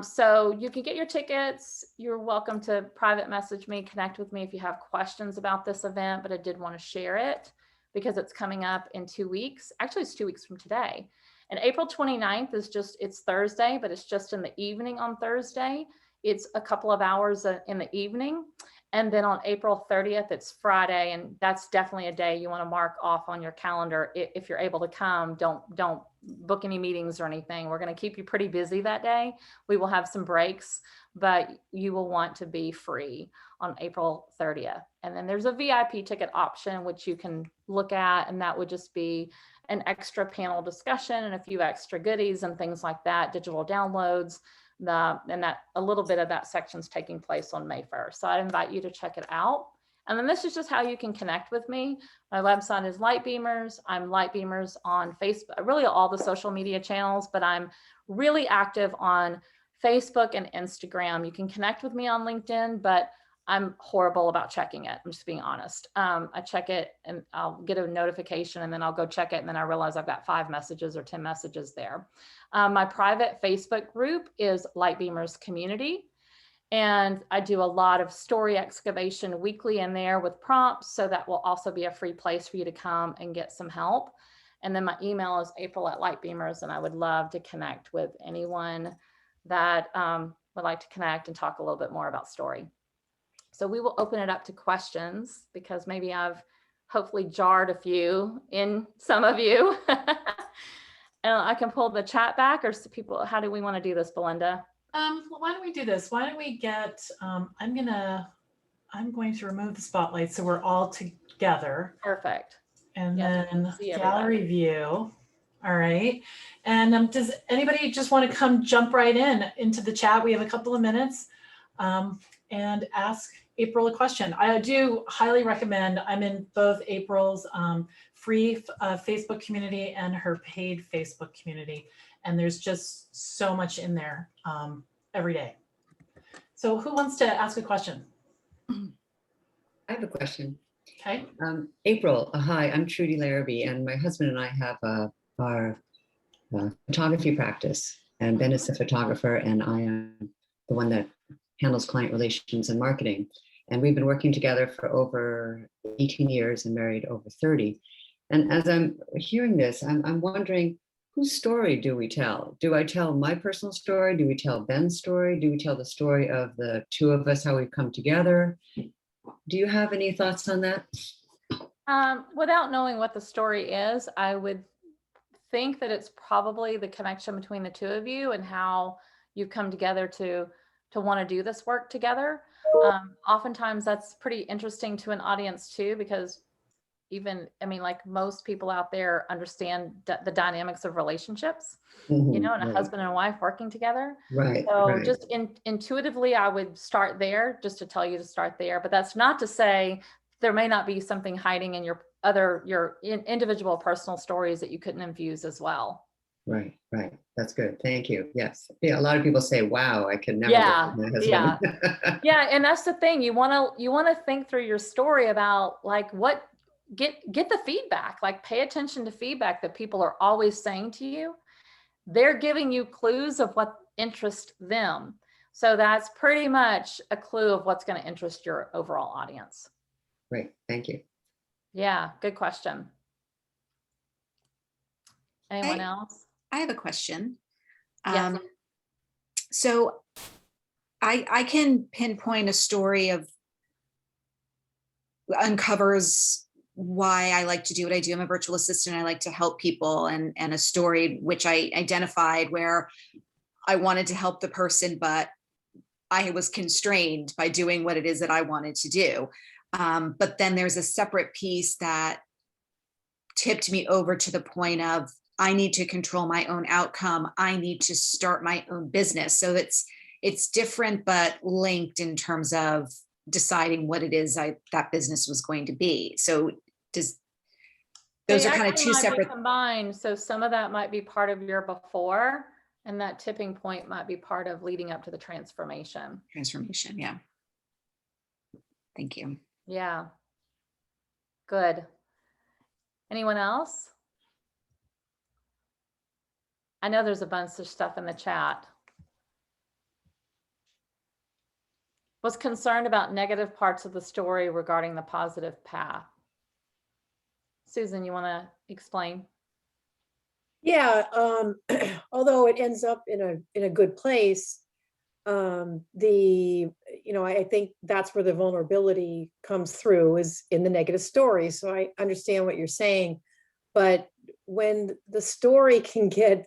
So you can get your tickets. You're welcome to private message me, connect with me if you have questions about this event, but I did want to share it because it's coming up in 2 weeks. Actually, it's 2 weeks from today. And April 29th it's Thursday, but it's just in the evening on Thursday. It's a couple of hours in the evening. And then on April 30th, it's Friday. And that's definitely a day you want to mark off on your calendar. If you're able to come, don't book any meetings or anything. We're going to keep you pretty busy that day. We will have some breaks, but you will want to be free on April 30th. And then there's a VIP ticket option, which you can look at. And that would just be an extra panel discussion and a few extra goodies and things like that, digital downloads. And that a little bit of that section's taking place on May 1st. So I invite you to check it out. And then this is just how you can connect with me. My website is Lightbeamers. I'm Lightbeamers on Facebook, really all the social media channels, but I'm really active on Facebook and Instagram. You can connect with me on LinkedIn, but I'm horrible about checking it. I'm just being honest. I check it and I'll get a notification and then I'll go check it. And then I realize I've got 5 messages or 10 messages there. My private Facebook group is Lightbeamers Community. And I do a lot of story excavation weekly in there with prompts. So that will also be a free place for you to come and get some help. And then my email is April@Lightbeamers. And I would love to connect with anyone that would like to connect and talk a little bit more about story. So we will open it up to questions because maybe I've hopefully jarred a few in some of you. And I can pull the chat back, or people, how do we want to do this, Belinda? Why don't we do this? Why don't we get, I'm going to remove the spotlight so we're all together. Perfect. And Yeah, then see gallery view. All right. And does anybody just want to jump right into the chat? We have a couple of minutes and ask April a question. I do highly recommend, I'm in both April's free Facebook community and her paid Facebook community. And there's just so much in there every day. So who wants to ask a question? I have a question. Okay. April, hi, I'm Trudy Larrabee, and my husband and I have our photography practice, and Ben is the photographer, and I am the one that handles client relations and marketing. And we've been working together for over 18 years and married over 30. And as I'm hearing this, I'm wondering, whose story do we tell? Do I tell my personal story? Do we tell Ben's story? Do we tell the story of the two of us, how we've come together? Do you have any thoughts on that? Without knowing what the story is, I would think that it's probably the connection between the two of you and how you've come together to to want to do this work together. Oftentimes that's pretty interesting to an audience too, because even, I mean, like most people out there understand the dynamics of relationships, you know, and a right, husband and wife working together. right, So right. just intuitively, I would start there, just to tell you to start there. But that's not to say there may not be something hiding in your individual personal stories that you couldn't infuse as well. Right, right. That's good. Thank you. Yes. Yeah. A lot of people say, wow, I could never Yeah, work with my husband. yeah. Yeah, and that's the thing. You want to think through your story about like what get the feedback, like pay attention to feedback that people are always saying to you. They're giving you clues of what interests them. So that's pretty much a clue of what's going to interest your overall audience. Great. Thank you. Yeah, good question. Anyone Hey. else? I have a question. Yes. So I can pinpoint a story of uncovers why I like to do what I do. I'm a virtual assistant. I like to help people, and a story which I identified where I wanted to help the person, but I was constrained by doing what it is that I wanted to do. But then there's a separate piece that tipped me over to the point of I need to control my own outcome. I need to start my own business. So it's different, but linked in terms of deciding what it is that business was going to be. So those They are kind of actually two might be separate. combined. So some of that might be part of your before, and that tipping point might be part of leading up to the transformation. Transformation. Yeah. Thank you. Yeah. Good. Anyone else? I know there's a bunch of stuff in the chat. Was concerned about negative parts of the story regarding the positive path. Susan, you want to explain? Yeah, although it ends up in a good place, I think that's where the vulnerability comes through, is in the negative story. So I understand what you're saying, but when the story can get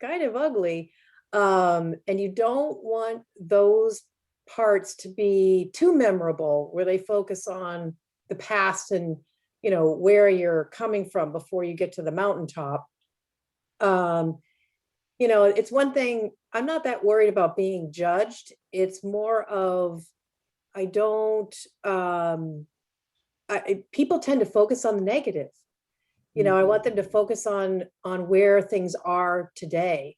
kind of ugly, and you don't want those parts to be too memorable, where they focus on the past and where you're coming from before you get to the mountaintop. It's one thing, I'm not that worried about being judged. It's more of, I don't, people tend to focus on the negative. I want them to focus on where things are today.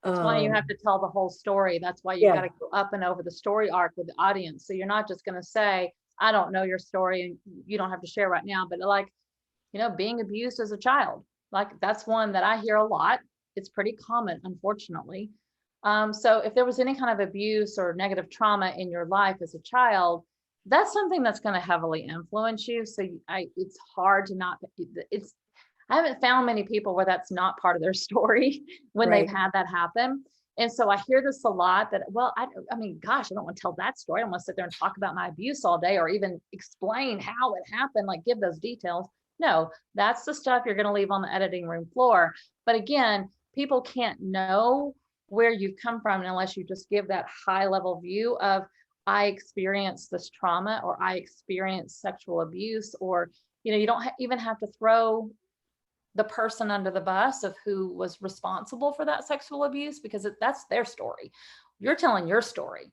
That's why you have to tell the whole story. That's why you got to go up and over the story arc with the audience. So you're not just going to say, I don't know your story and you don't have to share right now, but like, being abused as a child, like that's one that I hear a lot. It's pretty common, unfortunately. So if there was any kind of abuse or negative trauma in your life as a child, that's something that's going to heavily influence you. So it's hard to not, I haven't found many people where that's not part of their story when Right. they've had that happen. And so I hear this a lot that, well, I mean, gosh, I don't want to tell that story. I don't want to sit there and talk about my abuse all day or even explain how it happened, like give those details. No, that's the stuff you're going to leave on the editing room floor. But again, people can't know where you've come from unless you just give that high level view of, I experienced this trauma, or I experienced sexual abuse, or, you don't even have to throw the person under the bus of who was responsible for that sexual abuse, because that's their story. You're telling your story.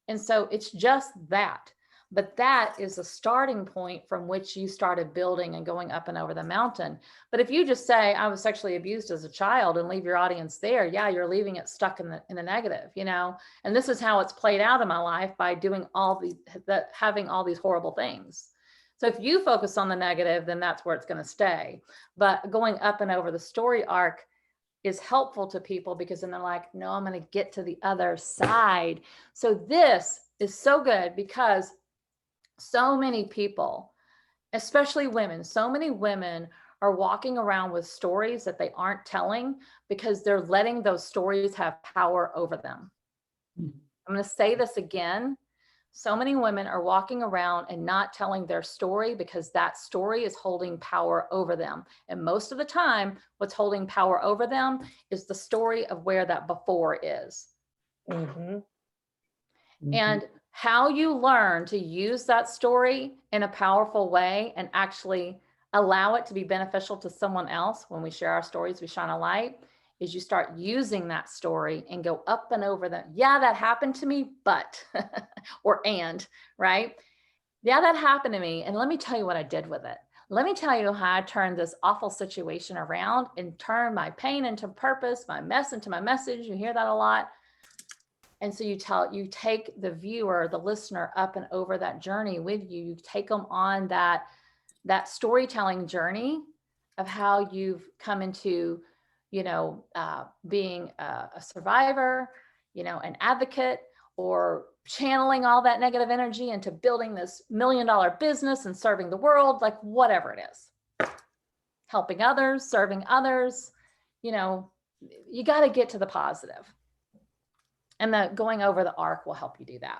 And so it's just that. But that is a starting point from which you started building and going up and over the mountain. But if you just say, I was sexually abused as a child, and leave your audience there, yeah, you're leaving it stuck in the negative, and this is how it's played out in my life by doing having all these horrible things. So if you focus on the negative, then that's where it's going to stay. But going up and over the story arc is helpful to people, because then they're like, no, I'm going to get to the other side. So this is so good, because so many people, especially women, so many women are walking around with stories that they aren't telling because they're letting those stories have power over them. I'm going to say this again. So many women are walking around and not telling their story because that story is holding power over them. And most of the time, what's holding power over them is the story of where that before is. Mm-hmm. And how you learn to use that story in a powerful way and actually allow it to be beneficial to someone else. When we share our stories, we shine a light, is you start using that story and go up and over that. Yeah, that happened to me, but, or and, right? Yeah, that happened to me. And let me tell you what I did with it. Let me tell you how I turned this awful situation around and turned my pain into purpose, my mess into my message. You hear that a lot. And so you take the viewer, the listener up and over that journey with you. You take them on that storytelling journey of how you've come into, being a survivor, an advocate, or channeling all that negative energy into building this $1 million business and serving the world, like whatever it is, helping others, serving others, you got to get to the positive. And that going over the arc will help you do that.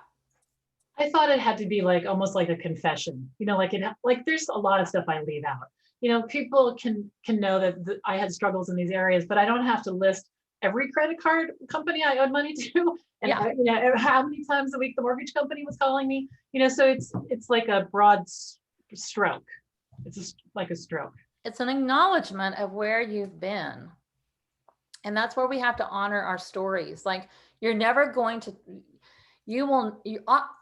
I thought it had to be like almost like a confession, like there's a lot of stuff I leave out. People can know that I had struggles in these areas, but I don't have to list every credit card company I owed money to, and how many times a week the mortgage company was calling me. So it's like a broad stroke. It's like a stroke. It's an acknowledgement of where you've been, and that's where we have to honor our stories. Like you're never going to.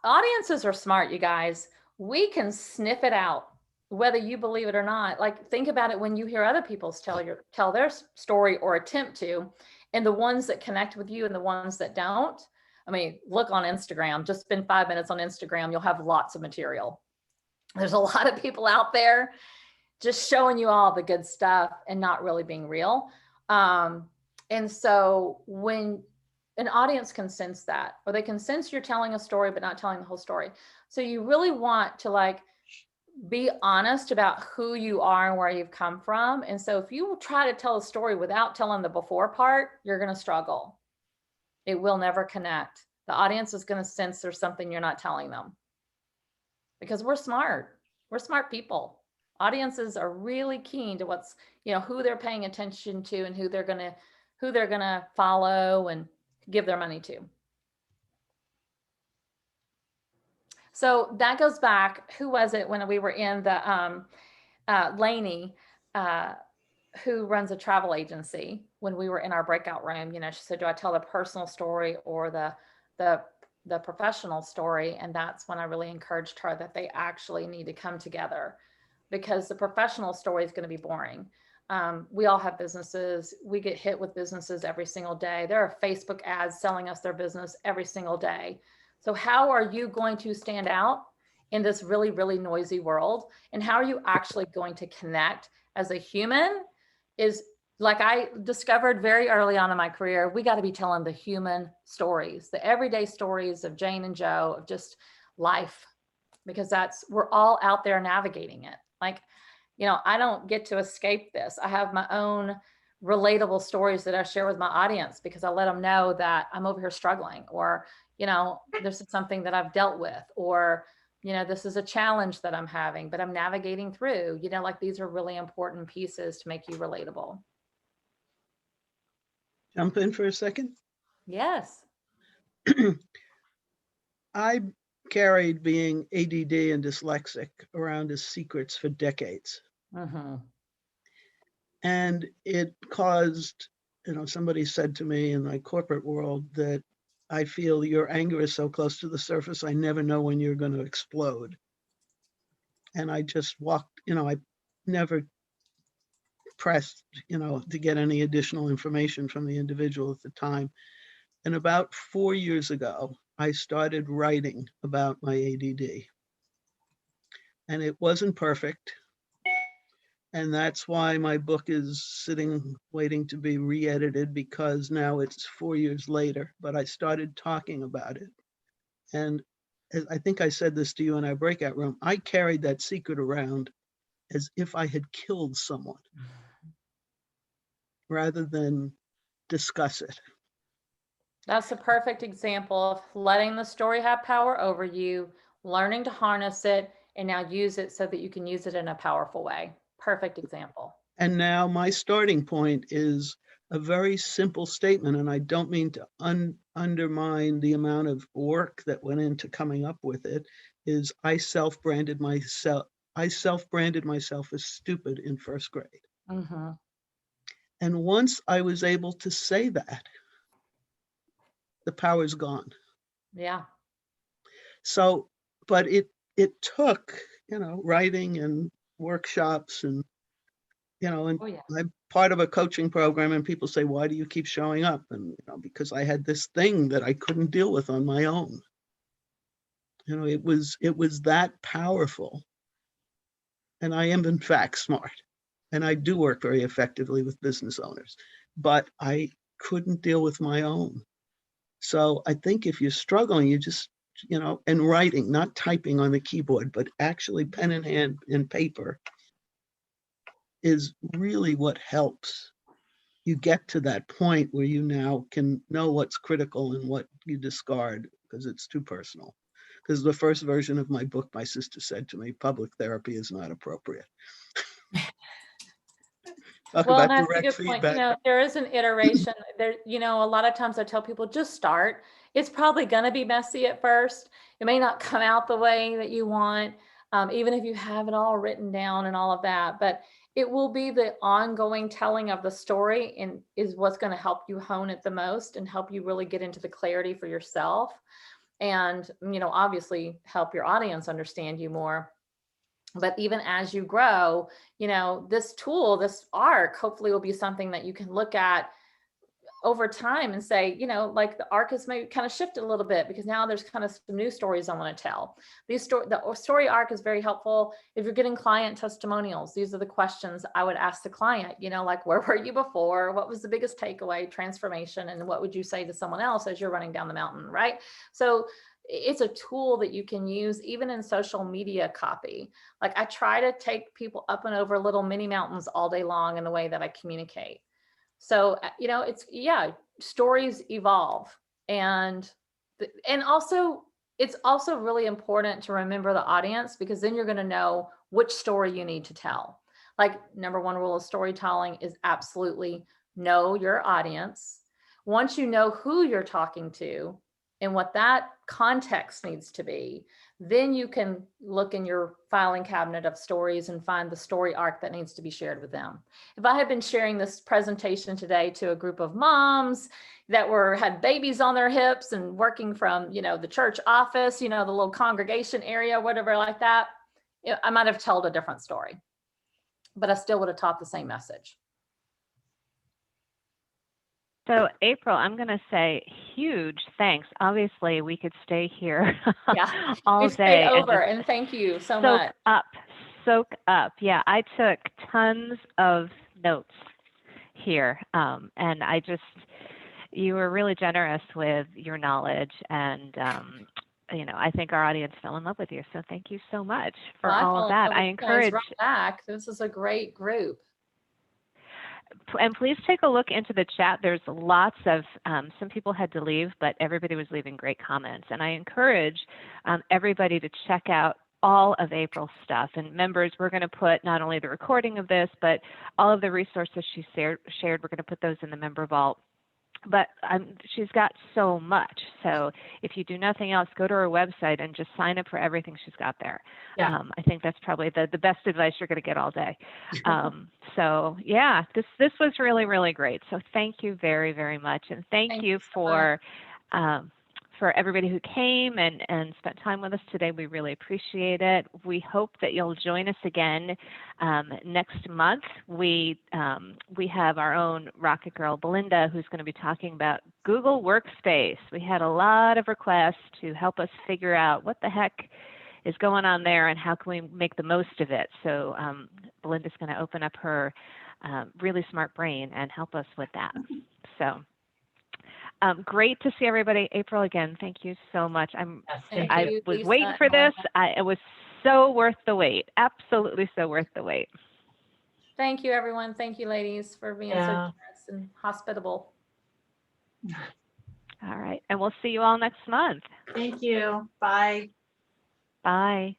Audiences are smart, you guys. We can sniff it out, whether you believe it or not. Like think about it when you hear other people's tell their story or attempt to, and the ones that connect with you and the ones that don't. I mean, look on Instagram, just spend 5 minutes on Instagram. You'll have lots of material. There's a lot of people out there just showing you all the good stuff and not really being real. And so when an audience can sense that, or they can sense you're telling a story, but not telling the whole story. So you really want to be honest about who you are and where you've come from. And so if you try to tell a story without telling the before part, you're going to struggle. It will never connect. The audience is going to sense there's something you're not telling them, because we're smart. We're smart people. Audiences are really keen to what's, who they're paying attention to and who they're going to follow and give their money to. So that goes back, who was it when we were in the Lainey, who runs a travel agency, when we were in our breakout room, she said, do I tell the personal story or the professional story? And that's when I really encouraged her that they actually need to come together, because the professional story is going to be boring. We all have businesses. We get hit with businesses every single day. There are Facebook ads selling us their business every single day. So how are you going to stand out in this really, really noisy world? And how are you actually going to connect as a human? Is like I discovered very early on in my career, we got to be telling the human stories, the everyday stories of Jane and Joe, of just life, because we're all out there navigating it. I don't get to escape this. I have my own relatable stories that I share with my audience, because I let them know that I'm over here struggling, or, this is something that I've dealt with, or, this is a challenge that I'm having, but I'm navigating through, these are really important pieces to make you relatable. Jump in for a second. Yes. I carried being ADD and dyslexic around as secrets for decades. Mm-hmm. And it caused, somebody said to me in my corporate world that I feel your anger is so close to the surface, I never know when you're going to explode. And I just walked, I never pressed, to get any additional information from the individual at the time. And about 4 years ago, I started writing about my ADD. And it wasn't perfect. And that's why my book is sitting, waiting to be re-edited, because now it's 4 years later, but I started talking about it. And I think I said this to you in our breakout room, I carried that secret around as if I had killed someone, rather than discuss it. That's a perfect example of letting the story have power over you, learning to harness it, and now use it so that you can use it in a powerful way. Perfect example. And now my starting point is a very simple statement, and I don't mean to undermine the amount of work that went into coming up with it, is I self-branded myself as stupid in first grade. Mhm. And once I was able to say that, the power's gone. Yeah. So, but it took, writing and workshops and, and Oh, yeah. I'm part of a coaching program, and people say, why do you keep showing up? And, because I had this thing that I couldn't deal with on my own. It was that powerful. And I am in fact smart. And I do work very effectively with business owners, but I couldn't deal with my own. So I think if you're struggling, you just, and writing, not typing on the keyboard, but actually pen in hand and paper is really what helps you get to that point where you now can know what's critical and what you discard because it's too personal. Because the first version of my book, my sister said to me, public therapy is not appropriate. Talk Well, about and that's a direct good point. feedback. There is an iteration there. A lot of times I tell people just start. It's probably going to be messy at first. It may not come out the way that you want, even if you have it all written down and all of that. But it will be the ongoing telling of the story and is what's going to help you hone it the most and help you really get into the clarity for yourself. And, obviously help your audience understand you more. But even as you grow, this tool, this arc, hopefully will be something that you can look at over time and say, like the arc has maybe kind of shifted a little bit because now there's kind of some new stories I want to tell. The story arc is very helpful. If you're getting client testimonials, these are the questions I would ask the client, like, where were you before? What was the biggest takeaway, transformation? And what would you say to someone else as you're running down the mountain, right? So it's a tool that you can use even in social media copy. Like I try to take people up and over little mini mountains all day long in the way that I communicate. So, stories evolve and also it's also really important to remember the audience because then you're going to know which story you need to tell. Like number one rule of storytelling is absolutely know your audience. Once you know who you're talking to and what that context needs to be, then you can look in your filing cabinet of stories and find the story arc that needs to be shared with them. If I had been sharing this presentation today to a group of moms that had babies on their hips and working from, the church office, the little congregation area, whatever like that, I might have told a different story, but I still would have taught the same message. So April, I'm going to say huge thanks. Obviously, we could stay here all day. And thank you so much. Soak up. Yeah, I took tons of notes here. And you were really generous with your knowledge. And, I think our audience fell in love with you. So thank you so much for all of that. I encourage back. This is a great group. And please take a look into the chat. There's lots of, some people had to leave, but everybody was leaving great comments. And I encourage everybody to check out all of April's stuff. And members, we're going to put not only the recording of this, but all of the resources she shared. We're going to put those in the member vault. But she's got so much. So if you do nothing else, go to her website and just sign up for everything she's got there. Yeah. I think that's probably the best advice you're going to get all day. So yeah, this was really, really great. So thank you very, very much. And thank you for everybody who came and spent time with us today. We really appreciate it. We hope that you'll join us again next month. We have our own Rocket Girl, Belinda, who's going to be talking about Google Workspace. We had a lot of requests to help us figure out what the heck is going on there and how can we make the most of it. So Belinda's going to open up her really smart brain and help us with that. So. Great to see everybody. April, again, thank you so much. I was waiting for this. It was so worth the wait. Absolutely so worth the wait. Thank you, everyone. Thank you, ladies, for being so generous and hospitable. All right. And we'll see you all next month. Thank you. Bye. Bye.